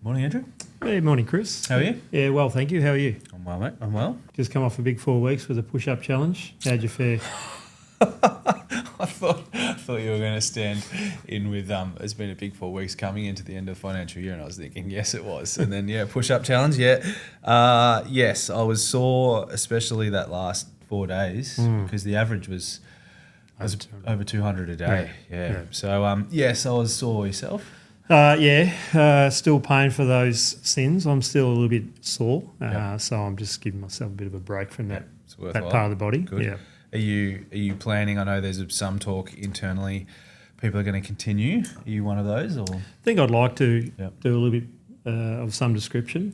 Morning, Andrew. Hey, morning, Chris. How are you? Yeah, well, thank you. How are you? I'm well, mate. I'm well. Just come off a big 4 weeks with a push-up challenge. How'd you fare? I thought you were going to stand in with it's been a big 4 weeks coming into the end of the financial year, and I was thinking, yes, it was. And then push-up challenge, yes, I was sore, especially that last 4 days because the average was over 200 a day. Yeah. So yes, I was sore. Yourself? Still paying for those sins. I'm still a little bit sore, so I'm just giving myself a bit of a break from that part of the body. Good. Yeah. Are you planning? I know there's some talk internally. People are going to continue. Are you one of those? Or I think I'd like to do a little bit of some description,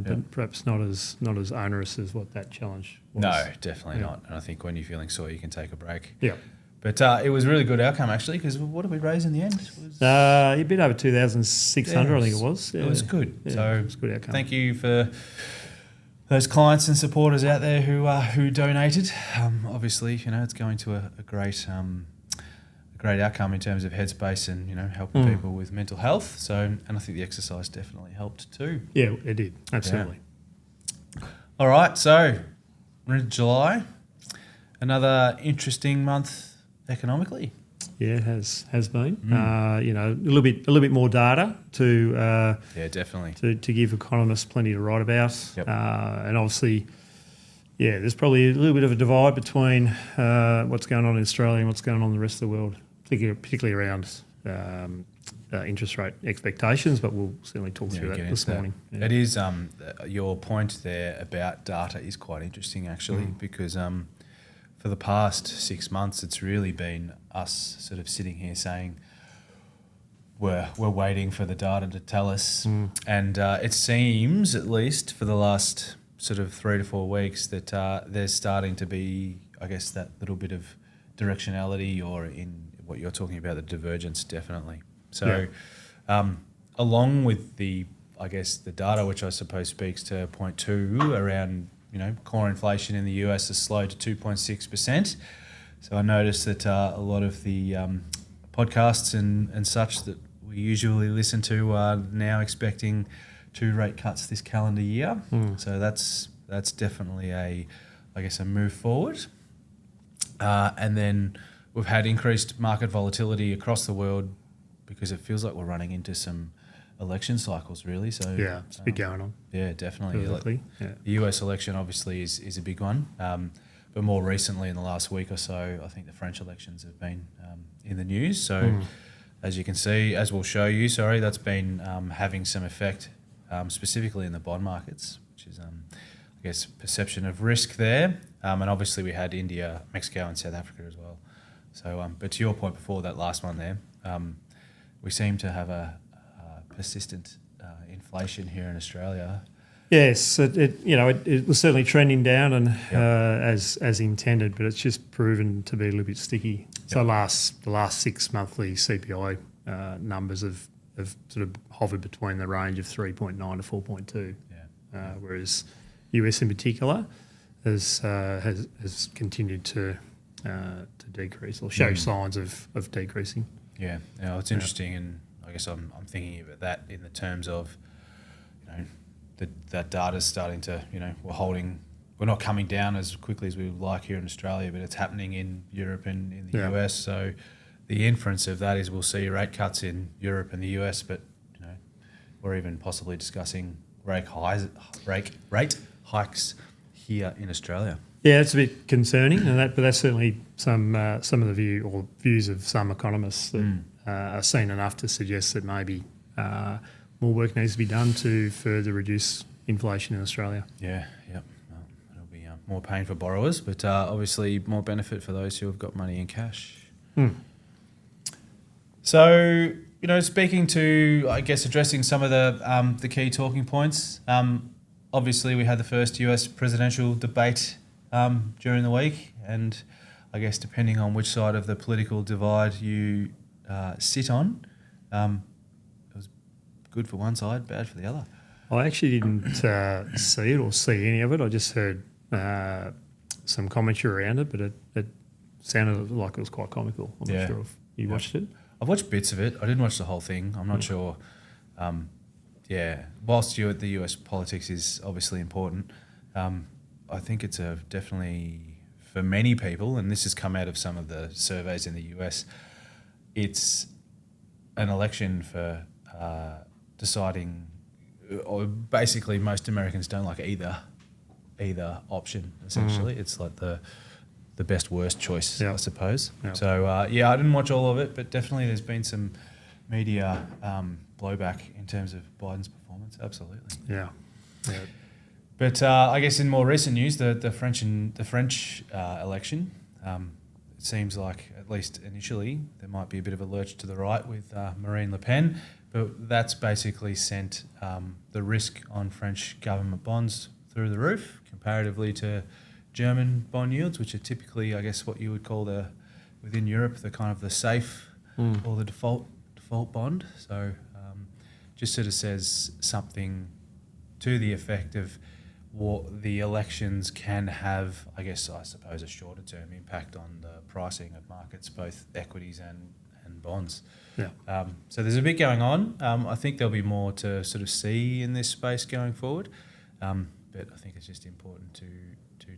but perhaps not as onerous as what that challenge was. No, definitely not. And I think when you're feeling sore, you can take a break. Yeah. But it was a really good outcome, actually, because what did we raise in the end? A bit over 2,600, I think it was. Yeah. It was good. Yeah, so it was a good outcome. Thank you for those clients and supporters out there who donated. Obviously, it's going to a great outcome in terms of headspace and helping people with mental health. So, and I think the exercise definitely helped too. Yeah, it did. Absolutely. Yeah. All right, so we're in July. Another interesting month economically. Yeah, it has been. A little bit more data to definitely to give economists plenty to write about. Yep. And obviously, there's probably a little bit of a divide between what's going on in Australia and what's going on in the rest of the world, particularly around interest rate expectations. But we'll certainly talk through that this morning. Yeah. It is your point there about data is quite interesting actually because. For the past 6 months, it's really been us sort of sitting here saying we're waiting for the data to tell us. And it seems, at least for the last sort of 3 to 4 weeks, that there's starting to be, I guess, that little bit of directionality or in what you're talking about, the divergence, definitely. So along with the data, which I suppose speaks to point 2 around core inflation in the US has slowed to 2.6%. So I noticed that a lot of the podcasts and such that we usually listen to are now expecting 2 rate cuts this calendar year. So that's definitely a move forward. And then we've had increased market volatility across the world because it feels like we're running into some election cycles, really. So it's a bit going on. Yeah, definitely. The US election obviously is a big one, but more recently in the last week or so, I think the French elections have been in the news. So as you can see, as we'll show you, that's been having some effect, specifically in the bond markets, which is perception of risk there. And obviously we had India, Mexico, and South Africa as well. So, but to your point before that last one there, we seem to have a persistent inflation here in Australia. Yes, it was certainly trending down and as intended, but it's just proven to be a little bit sticky. So the last 6 monthly CPI numbers have sort of hovered between the range of 3.9 to 4.2, whereas US in particular has continued to decrease or show signs of decreasing. Yeah, it's interesting and. I guess I'm thinking about that in the terms of, that data's starting to, we're not coming down as quickly as we would like here in Australia, but it's happening in Europe and in the US. So the inference of that is we'll see rate cuts in Europe and the US, but, we're even possibly discussing rate hikes here in Australia. Yeah, it's a bit concerning, but that's certainly some of the views of some economists that are seen enough to suggest that maybe more work needs to be done to further reduce inflation in Australia. Yeah. Well, it'll be more pain for borrowers, but obviously more benefit for those who have got money in cash. So, speaking to, addressing some of the key talking points. Obviously, we had the first US presidential debate during the week, and I guess depending on which side of the political divide you sit on, it was good for one side, bad for the other. I actually didn't see it or see any of it. I just heard some commentary around it, but it sounded like it was quite comical. I'm not sure if you watched it. I've watched bits of it. I didn't watch the whole thing. I'm not sure. Yeah, whilst the US politics is obviously important, I think it's definitely for many people, and this has come out of some of the surveys in the US, it's an election for deciding, or basically most Americans don't like either option. Essentially, it's like the best worst choice, I suppose. Yep. So I didn't watch all of it, but definitely there's been some media blowback in terms of Biden's performance. Absolutely. Yeah. But I guess in more recent news, the French election, it seems like at least initially there might be a bit of a lurch to the right with Marine Le Pen, but that's basically sent the risk on French government bonds through the roof comparatively to German bond yields, which are typically, I guess, what you would call within Europe the kind of the safe or the default bond. So just sort of says something to the effect of what the elections can have, I suppose, a shorter term impact on the pricing of markets, both equities and bonds. Yeah. So there's a bit going on. I think there'll be more to sort of see in this space going forward, but I think it's just important to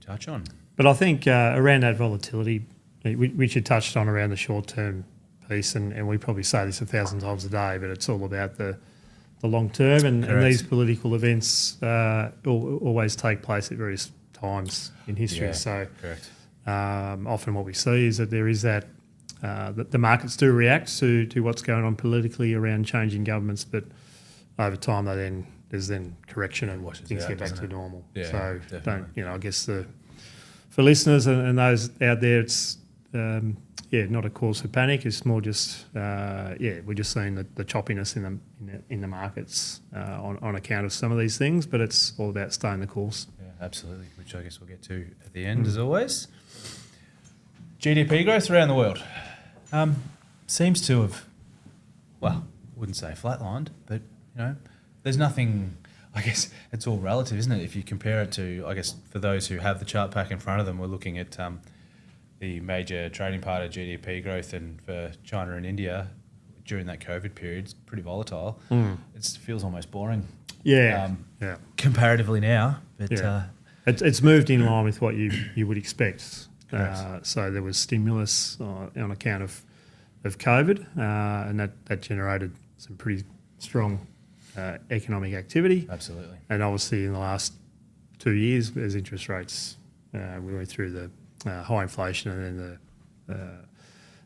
touch on. But I think around that volatility, which you touched on around the short term piece, and we probably say this 1,000 times a day, but it's all about the long term, and these political events always take place at various times in history. Yeah, so correct. Often what we see is that there is that the markets do react to what's going on politically around changing governments, but over time there's correction and things get back to normal. Yeah, so definitely. I guess for listeners and those out there, it's not a cause for panic. It's more just we're just seeing the choppiness in the markets on account of some of these things, but it's all about staying the course. Yeah, absolutely, which I guess we'll get to at the end as always. GDP growth around the world seems to have, wouldn't say flatlined, but there's nothing. I guess it's all relative, isn't it? If you compare it to, I guess, for those who have the chart pack in front of them, we're looking at the major trading part of GDP growth, and for China and India during that COVID period, it's pretty volatile. It feels almost boring. Comparatively now, but it's moved in line with what you would expect. So there was stimulus on account of COVID, and that generated some pretty strong economic activity. Absolutely. And obviously in the last 2 years, as interest rates, we went through the high inflation and then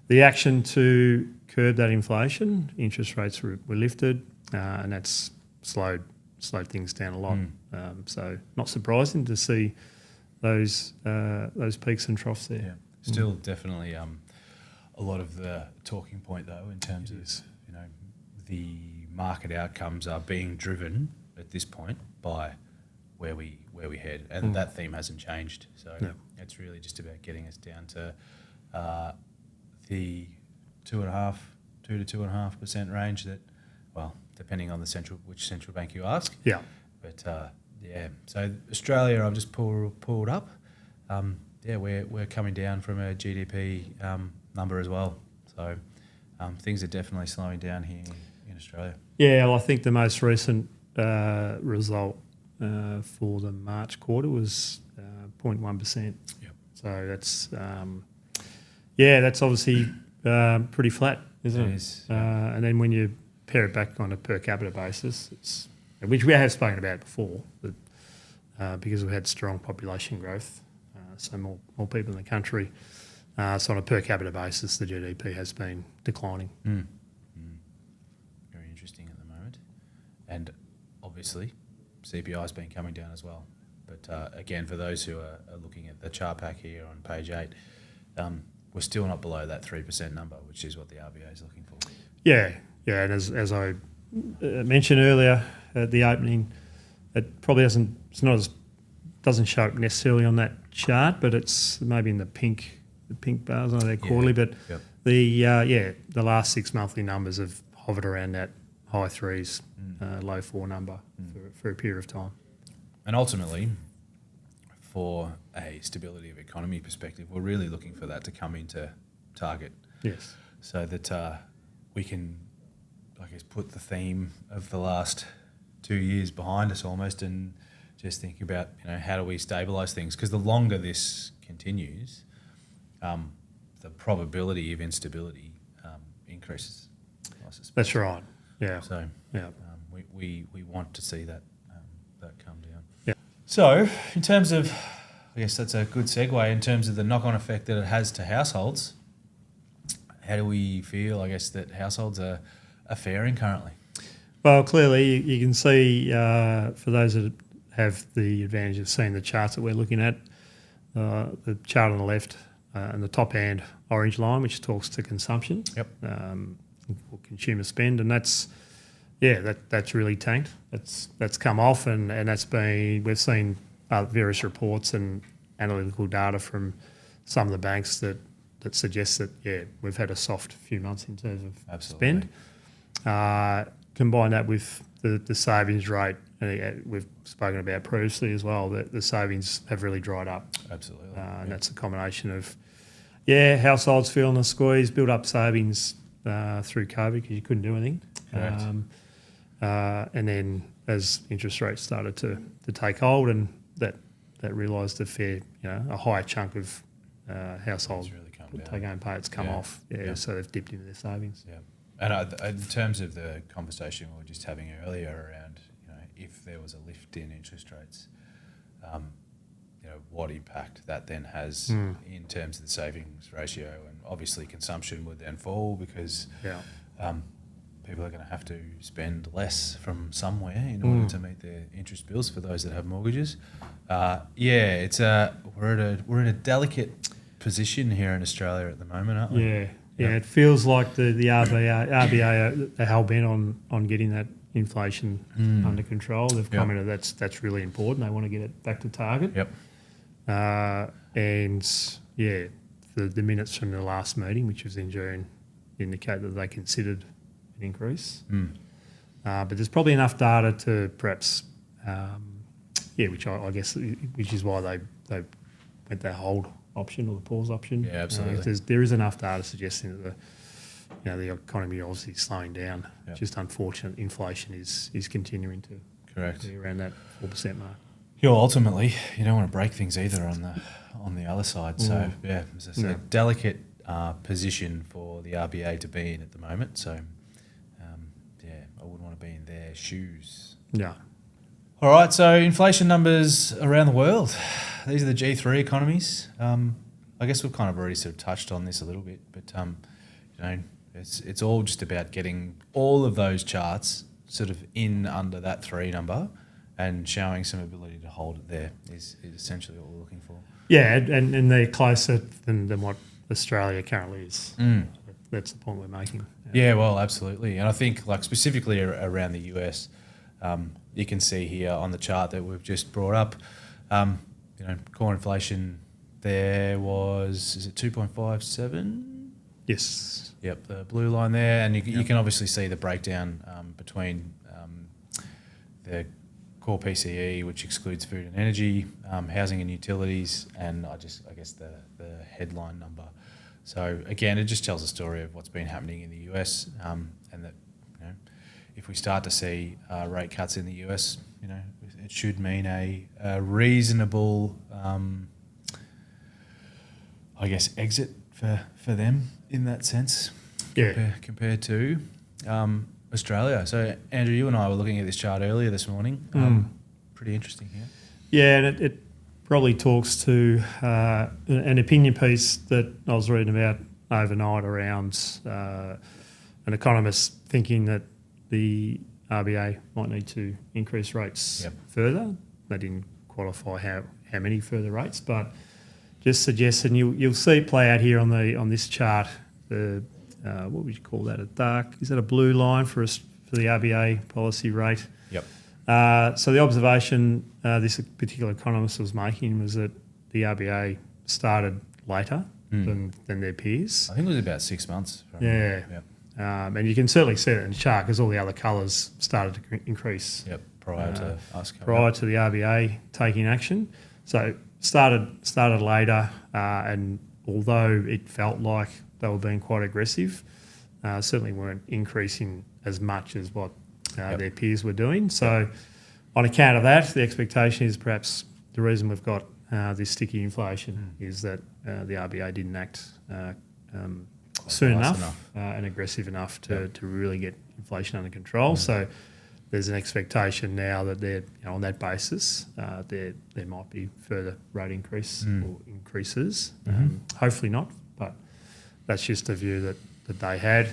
the action to curb that inflation, interest rates were lifted, and that's slowed things down a lot. So not surprising to see those peaks and troughs there. Yeah. Still definitely a lot of the talking point though in terms of the market outcomes are being driven at this point by where we head, and that theme hasn't changed. So it's really just about getting us down to the 2 to 2.5% range. That, depending on which central bank you ask. Yeah. But so Australia, I've just pulled up. We're coming down from a GDP number as well. So things are definitely slowing down here in Australia. Yeah, well, I think the most recent result for the March quarter was 0.1%. Yep. So that's obviously pretty flat, isn't it? It is. And then when you pair it back on a per capita basis, which we have spoken about before, but because we've had strong population growth, so more people in the country, so on a per capita basis, the GDP has been declining. Very interesting at the moment. And obviously, CPI has been coming down as well. But again, for those who are looking at the chart pack here on page 8, we're still not below that 3% number, which is what the RBA is looking for. Yeah, and as I mentioned earlier at the opening, it probably doesn't show up necessarily on that chart, but it's maybe in the pink bars. I know they're quarterly, but the last 6 monthly numbers have hovered around that high 3s, low 4 number for a period of time. And ultimately, for a stability of economy perspective, we're really looking for that to come into target. Yes. So that we can, I guess, put the theme of the last 2 years behind us almost, and just thinking about, how do we stabilise things? Because the longer this continues, the probability of instability increases, I suspect. That's right. Yeah. So Yeah. we want to see that come down. Yeah. So in terms of, I guess that's a good segue, in terms of the knock-on effect that it has to households, how do we feel, I guess, that households are faring currently? Well, clearly you can see, for those that have the advantage of seeing the charts that we're looking at, the chart on the left and the top hand orange line, which talks to consumption, Yep. or consumer spend, and that's really tanked. That's come off, and we've seen various reports and analytical data from some of the banks that suggests that we've had a soft few months in terms of Absolutely. spend. Combine that with the savings rate, and we've spoken about previously as well, that the savings have really dried up. Absolutely. And that's a combination of, households feeling the squeeze, build up savings through COVID because you couldn't do anything. Correct. And then as interest rates started to take hold, and that realised a higher chunk of households It's really come would down. take home pay, it's come off. Yeah. So they've dipped into their savings. Yeah. And in terms of the conversation we were just having earlier around, if there was a lift in interest rates, what impact that then has in terms of the savings ratio, and obviously consumption would then fall because people are going to have to spend less from somewhere in order to meet their interest bills for those that have mortgages. It's we're in a delicate position here in Australia at the moment, aren't we? Yeah, it feels like the RBA are hell-bent on getting that inflation under control. They've commented that's really important. They want to get it back to target. Yep. The minutes from the last meeting, which was in June, indicate that they considered an increase. But there's probably enough data to perhaps, which is why they went that hold option or the pause option. Yeah, absolutely. There is enough data suggesting that the economy obviously slowing down. Yep. Just unfortunate inflation is continuing to Correct. be around that 4% mark. Ultimately, you don't want to break things either on the other side. So it's a delicate position for the RBA to be in at the moment. So I wouldn't want to be in their shoes. Yeah. All right, so inflation numbers around the world. These are the G3 economies. I guess we've kind of already sort of touched on this a little bit, but it's all just about getting all of those charts sort of in under that 3 number and showing some ability to hold it there is essentially what we're looking for. Yeah, and they're closer than what Australia currently is. That's the point we're making. Yeah, well, absolutely. And I think like specifically around the US, you can see here on the chart that we've just brought up, core inflation there is it 2.57? Yes. Yep, the blue line there. And you can obviously see the breakdown between the core PCE, which excludes food and energy, housing and utilities, and I guess the headline number. So again, it just tells a story of what's been happening in the US, and that if we start to see rate cuts in the US, it should mean a reasonable, exit for them in that sense. Compared to Australia. So Andrew, you and I were looking at this chart earlier this morning. Pretty interesting here. Yeah, and it probably talks to an opinion piece that I was reading about overnight around an economist thinking that the RBA might need to increase rates further. They didn't qualify how many further rates, but just suggests, and you'll see it play out here on this chart. What would you call that? Is that a blue line for the RBA policy rate? Yep. So the observation this particular economist was making was that the RBA started later than their peers. I think it was about 6 months. And you can certainly see it in the chart because all the other colours started to increase. Yep. Prior to us coming prior up. to the RBA taking action. So started later, and although it felt like they were being quite aggressive, certainly weren't increasing as much as what their peers were doing. So on account of that, the expectation is perhaps the reason we've got this sticky inflation is that the RBA didn't act soon enough and aggressive enough to really get inflation under control. So there's an expectation now that they're on that basis there might be further rate increase or increases. Hopefully not, but that's just a view that they had.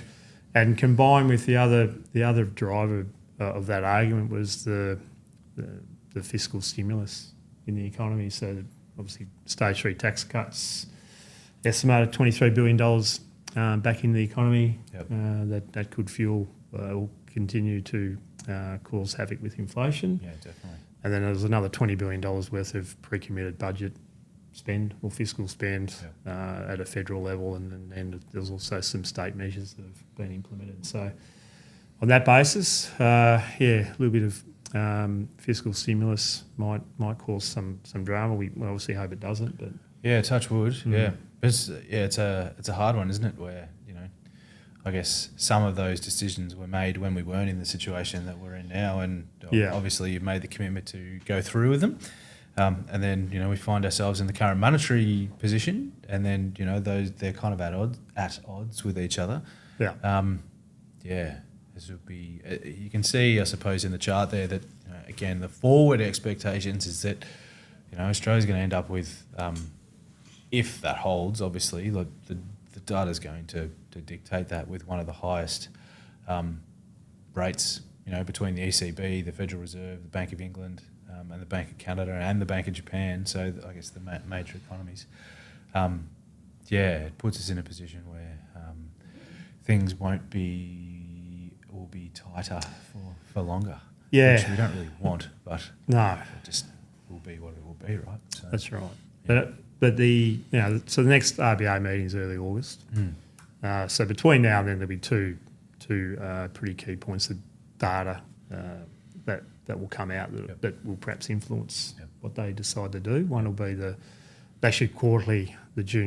And combined with the other driver of that argument was the fiscal stimulus in the economy. So obviously stage 3 tax cuts, estimated $23 billion back in the economy. That could fuel or continue to cause havoc with inflation. Yeah, definitely. And then there's another $20 billion worth of pre-committed budget spend or fiscal spend at a federal level, and then there's also some state measures that have been implemented. So on that basis, a little bit of fiscal stimulus might cause some drama. We obviously hope it doesn't, but touch wood. It's a hard one, isn't it? Where I guess some of those decisions were made when we weren't in the situation that we're in now, and obviously you've made the commitment to go through with them. And then we find ourselves in the current monetary position, and then they're kind of at odds with each other. This would be. You can see, I suppose, in the chart there that again the forward expectations is that Australia's going to end up with, if that holds, obviously the data is going to dictate that, with one of the highest rates between the ECB, the Federal Reserve, the Bank of England, and the Bank of Canada and the Bank of Japan. So I guess the major economies. It puts us in a position where things will be tighter for longer. Which we don't really want, but no, it just will be what it will be, right? So, that's right. Yeah. But so the next RBA meeting is early August. So between now and then there'll be two pretty key points of data that will come out that will perhaps influence what they decide to do. One will be the June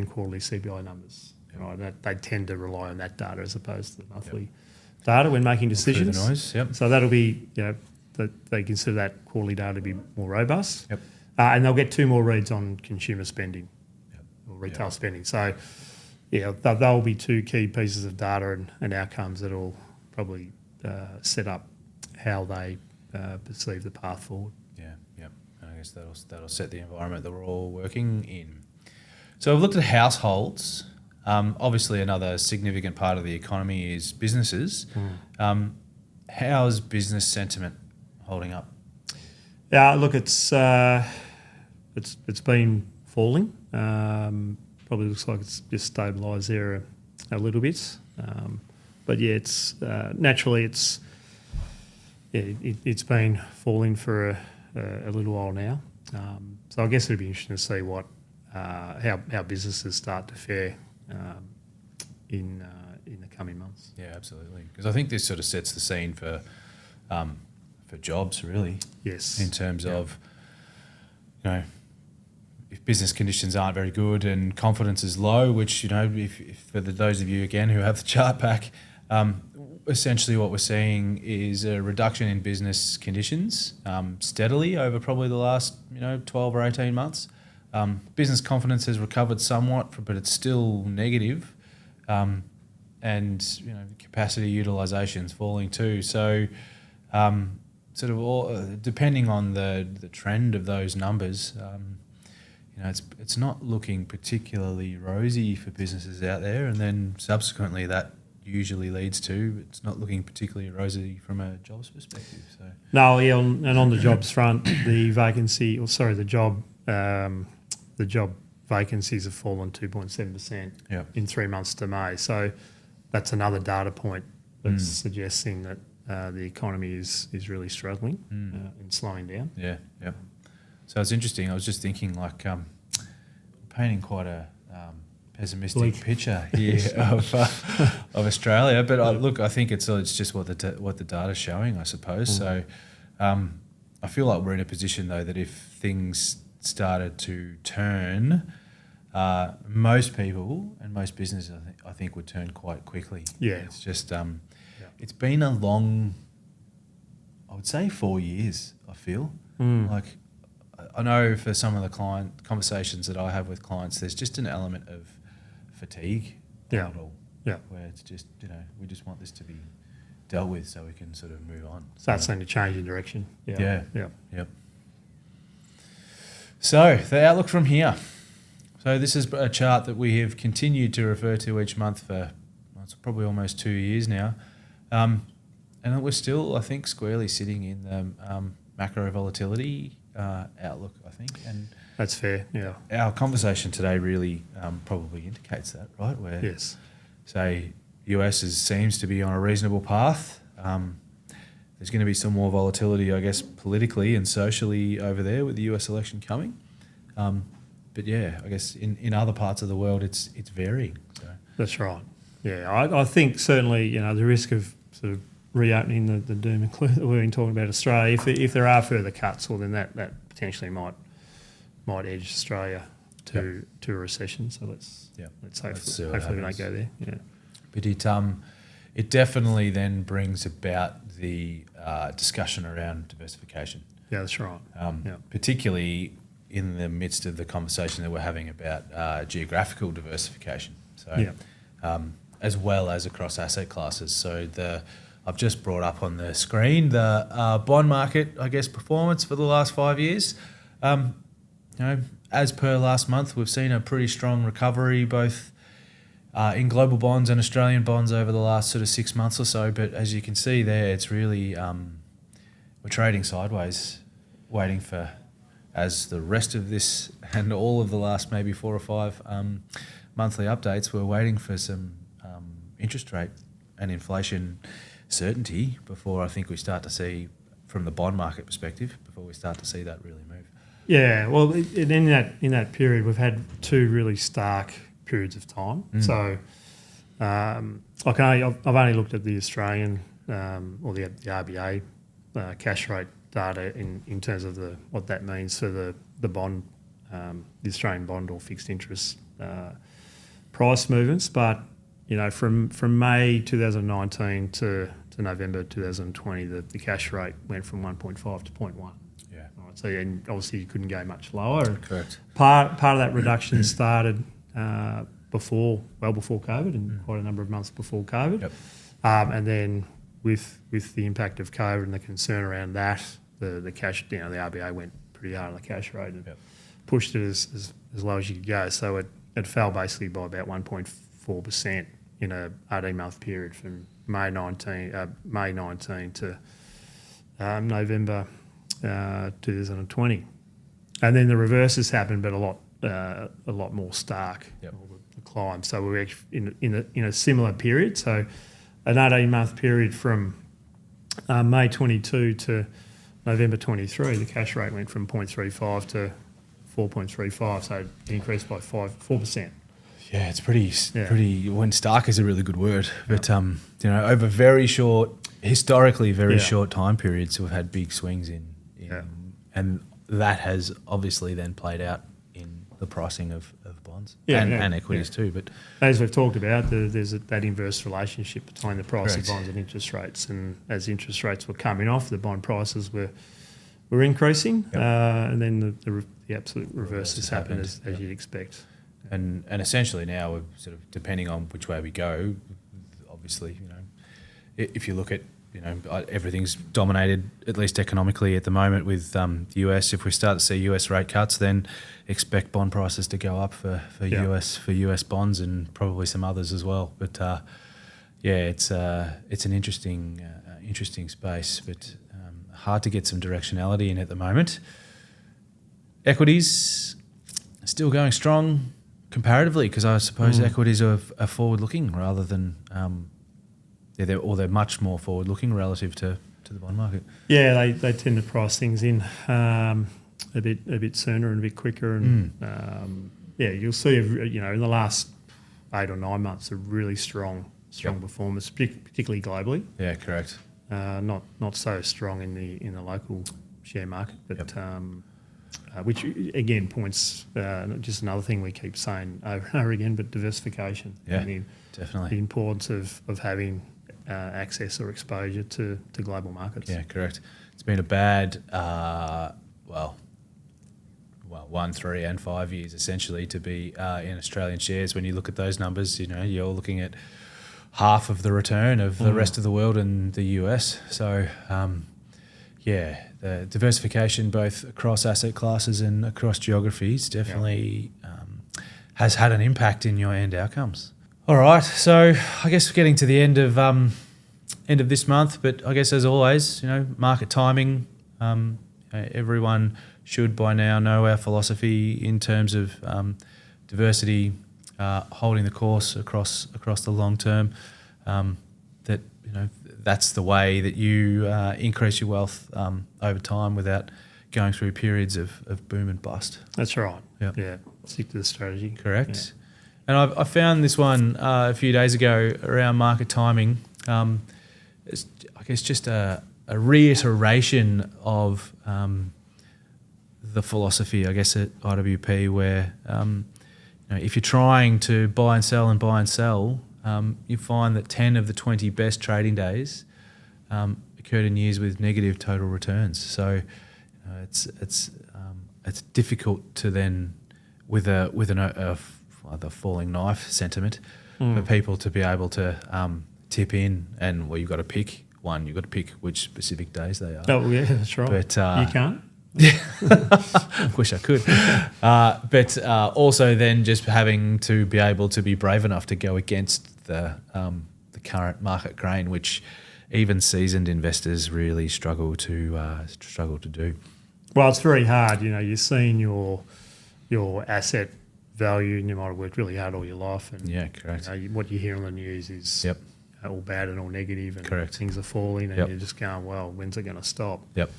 quarterly CPI numbers. Right, they tend to rely on that data as opposed to the monthly data when making decisions. The noise, So that'll be that they consider that quarterly data to be more robust. And they'll get 2 more reads on consumer spending or retail spending. So they'll be 2 key pieces of data and outcomes that will probably set up how they perceive the path forward. And I guess that'll set the environment that we're all working in. So we've looked at households. Obviously, another significant part of the economy is businesses. How's business sentiment holding up? Look, it's been falling. Probably looks like it's just stabilised there a little bit. But it's naturally it's been falling for a little while now. So I guess it'd be interesting to see what how businesses start to fare in the coming months. Yeah, absolutely. Because I think this sort of sets the scene for jobs, really. Yes. In terms of, if business conditions aren't very good and confidence is low, which if for those of you again who have the chart back, essentially what we're seeing is a reduction in business conditions steadily over probably the last 12 or 18 months. Business confidence has recovered somewhat, but it's still negative, and capacity utilization's falling too. So, sort of all depending on the trend of those numbers, it's not looking particularly rosy for businesses out there, and then subsequently that usually leads to it's not looking particularly rosy from a jobs perspective. So and on the jobs front, the job vacancies have fallen 2.7% in 3 months to May. So that's another data point that's suggesting that the economy is really struggling and slowing down. So it's interesting. I was just thinking, painting quite a pessimistic picture here of Australia, but I think it's just what the data's showing, I suppose. So I feel like we're in a position though that if things started to turn, most people and most businesses I think would turn quite quickly. It's just it's been a long would say 4 years. I feel like I know for some of the client conversations that I have with clients, there's just an element of fatigue. Yeah. At all, Yeah. where it's just we just want this to be dealt with so we can sort of move on. Start seeing a change in direction. Yeah. Yep. So the outlook from here. So this is a chart that we have continued to refer to each month for it's probably almost 2 years now. And we're still, I think, squarely sitting in the macro volatility outlook, I think. And that's fair, yeah. Our conversation today really probably indicates that, right? Where, yes. say, US seems to be on a reasonable path. There's going to be some more volatility, I guess, politically and socially over there with the US election coming. But yeah, I guess in other parts of the world, it's varying. So. That's right. Yeah, I think certainly the risk of sort of reopening the doom and gloom that we've been talking about Australia. If there are further cuts, well then that potentially might edge Australia to a recession. So let's hopefully we don't go there. Yeah, but it definitely then brings about the discussion around diversification. Yeah, that's right. Particularly in the midst of the conversation that we're having about geographical diversification. So, as well as across asset classes. So I've just brought up on the screen the bond market, I guess, performance for the last 5 years. As per last month, we've seen a pretty strong recovery both in global bonds and Australian bonds over the last sort of 6 months or so. But as you can see there, it's really we're trading sideways, waiting for, as the rest of this and all of the last maybe 4 or 5 monthly updates, we're waiting for some interest rate and inflation certainty before I think we start to see, from the bond market perspective, before we start to see that really move. Yeah, well, in that period, we've had 2 really stark periods of time. So, I've only looked at the Australian or the RBA cash rate data in terms of what that means for the bond, the Australian bond or fixed interest price movements. But from May 2019 to November 2020, the cash rate went from 1.5 to 0.1. Yeah. Right, so and obviously you couldn't go much lower. Correct. Part of that reduction started before COVID and quite a number of months before COVID. Yep. And then with the impact of COVID and the concern around that, the cash, the RBA went pretty hard on the cash rate and pushed it as low as you could go. So it fell basically by about 1.4% in a 18-month period from May 19 to November 2020, and then the reverse has happened, but a lot more stark. The climb. So we're actually in a similar period. So an 18-month period from May 22 to November 23, the cash rate went from 0.35 to 4.35, so it increased by 4%. Yeah, it's pretty. When stark is a really good word, but over very short, historically very short time periods, we've had big swings in and that has obviously then played out in the pricing of bonds and equities too. But as we've talked about, there's that inverse relationship between the price of bonds and interest rates, and as interest rates were coming off, the bond prices were increasing, and then the absolute reverse has happened as you'd expect. And essentially now we're sort of, depending on which way we go, obviously, if you look at, everything's dominated, at least economically at the moment, with the US. If we start to see US rate cuts, then expect bond prices to go up for US bonds and probably some others as well. But it's an interesting space, but hard to get some directionality in at the moment. Equities still going strong comparatively, because I suppose equities are forward-looking rather than they're much more forward-looking relative to the bond market. Yeah, they tend to price things in a bit sooner and a bit quicker, and you'll see in the last 8 or 9 months a really strong performance, particularly globally. Yeah, correct. Not so strong in the local share market, but. Which again points just another thing we keep saying over and over again, but diversification. Yeah, definitely. The importance of having access or exposure to global markets. Yeah, correct. it's been a bad 1, 3 and 5 years essentially to be in Australian shares. When you look at those numbers, you're looking at half of the return of the rest of the world and the US. So the diversification both across asset classes and across geographies definitely has had an impact in your end outcomes. All right, so I guess we're getting to the end of this month, but I guess as always, market timing. Everyone should by now know our philosophy in terms of diversity, holding the course across the long term. That's the way that you increase your wealth over time without going through periods of boom and bust. That's right. Yep. Yeah, stick to the strategy. Correct. Yeah. And I found this one a few days ago around market timing. It's, I guess, just a reiteration of the philosophy, I guess, at IWP, where if you're trying to buy and sell, you find that 10 of the 20 best trading days occurred in years with negative total returns. So it's difficult to then, with a falling knife sentiment, for people to be able to tip in, and you've got to pick one. You've got to pick which specific days they are. Oh yeah, that's right. But you can't. Wish I could. But also then just having to be able to be brave enough to go against the current market grain, which even seasoned investors really struggle to do. Well, it's very hard. You're seeing your asset value, and you might have worked really hard all your life. And yeah, correct. What you hear on the news is all bad and all negative, and correct. Things are falling, and you're just going, well, when's it going to stop? Yep.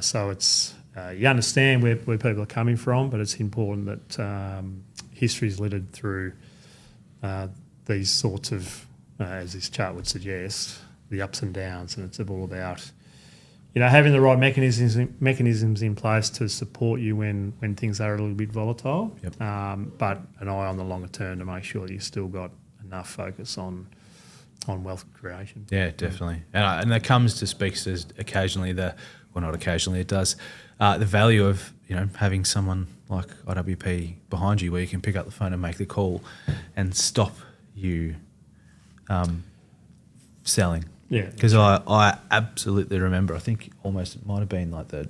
So it's you understand where people are coming from, but it's important that history is littered through these sorts of, as this chart would suggest, the ups and downs, and it's all about having the right mechanisms in place to support you when things are a little bit volatile. Yep. But an eye on the longer term to make sure that you've still got enough focus on wealth creation. Yeah, definitely. And that comes to speak to occasionally not occasionally, it does, the value of having someone like IWP behind you, where you can pick up the phone and make the call and stop you selling. Yeah, because I absolutely remember. I think almost it might have been like the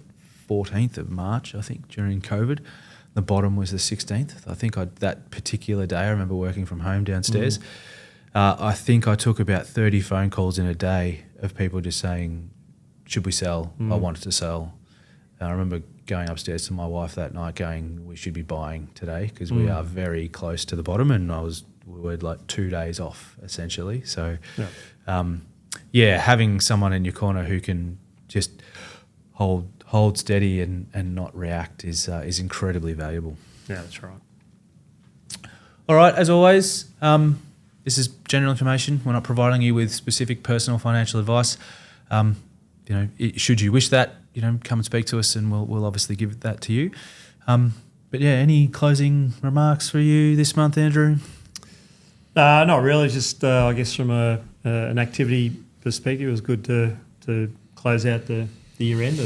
14th of March. I think during COVID, the bottom was the 16th. I think that particular day, I remember working from home downstairs. I think I took about 30 phone calls in a day of people just saying, should we sell? I wanted to sell. And I remember going upstairs to my wife that night going, we should be buying today because we are very close to the bottom, and we were like 2 days off essentially. So having someone in your corner who can just hold steady and not react is incredibly valuable. Yeah, that's right. All right, as always, this is general information. We're not providing you with specific personal financial advice. Should you wish that, come and speak to us, and we'll obviously give that to you. But any closing remarks for you this month, Andrew? Not really. Just I guess from an activity perspective, it was good to close out the year end,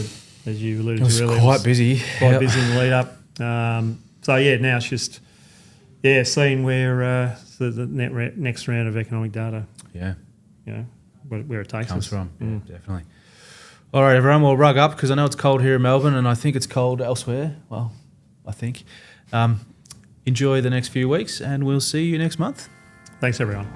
as you alluded to earlier. It was quite busy. Quite busy in the lead up. Now it's just seeing where the next round of economic data. Yeah. Where it takes comes us. from. Yeah, definitely. All right, everyone, we'll rug up because I know it's cold here in Melbourne, and I think it's cold elsewhere. Well, I think. Enjoy the next few weeks, and we'll see you next month. Thanks, everyone.